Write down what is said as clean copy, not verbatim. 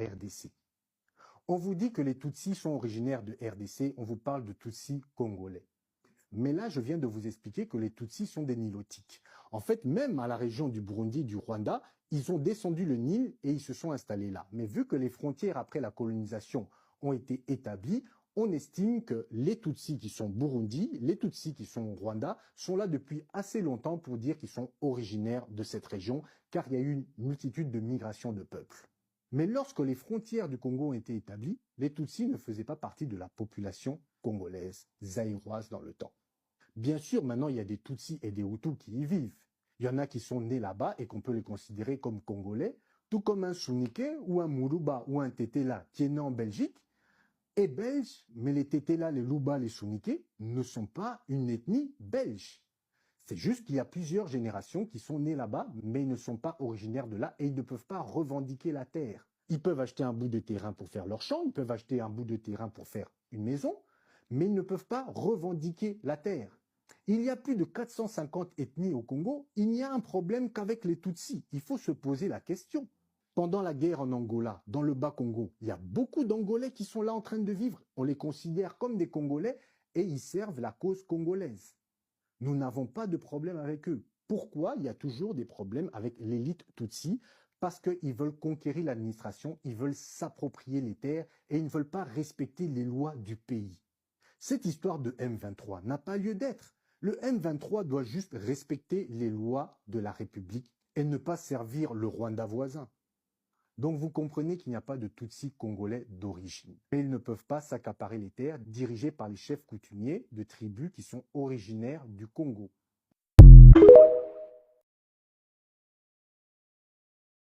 RDC. On vous dit que les Tutsis sont originaires de RDC, on vous parle de Tutsis congolais. Mais là, je viens de vous expliquer que les Tutsis sont des Nilotiques. En fait, même à la région du Burundi, du Rwanda, ils ont descendu le Nil et ils se sont installés là. Mais vu que les frontières après la colonisation ont été établies, on estime que les Tutsis qui sont Burundi, les Tutsis qui sont au Rwanda, sont là depuis assez longtemps pour dire qu'ils sont originaires de cette région, car il y a eu une multitude de migrations de peuples. Mais lorsque les frontières du Congo ont été établies, les Tutsis ne faisaient pas partie de la population congolaise, zaïroise dans le temps. Bien sûr, maintenant, il y a des Tutsis et des Hutus qui y vivent. Il y en a qui sont nés là-bas et qu'on peut les considérer comme Congolais, tout comme un Souniké ou un Mourouba ou un Tétéla qui est né en Belgique est belge, mais les Tétéla, les Louba, les Souniké ne sont pas une ethnie belge. C'est juste qu'il y a plusieurs générations qui sont nées là-bas, mais ils ne sont pas originaires de là et ils ne peuvent pas revendiquer la terre. Ils peuvent acheter un bout de terrain pour faire leur champ, ils peuvent acheter un bout de terrain pour faire une maison, mais ils ne peuvent pas revendiquer la terre. Il y a plus de 450 ethnies au Congo, il n'y a un problème qu'avec les Tutsis. Il faut se poser la question. Pendant la guerre en Angola, dans le Bas-Congo, il y a beaucoup d'Angolais qui sont là en train de vivre. On les considère comme des Congolais et ils servent la cause congolaise. Nous n'avons pas de problème avec eux. Pourquoi il y a toujours des problèmes avec l'élite Tutsi? Parce qu'ils veulent conquérir l'administration, ils veulent s'approprier les terres et ils ne veulent pas respecter les lois du pays. Cette histoire de M23 n'a pas lieu d'être. Le M23 doit juste respecter les lois de la République et ne pas servir le Rwanda voisin. Donc vous comprenez qu'il n'y a pas de Tutsis congolais d'origine. Mais ils ne peuvent pas s'accaparer les terres dirigées par les chefs coutumiers de tribus qui sont originaires du Congo.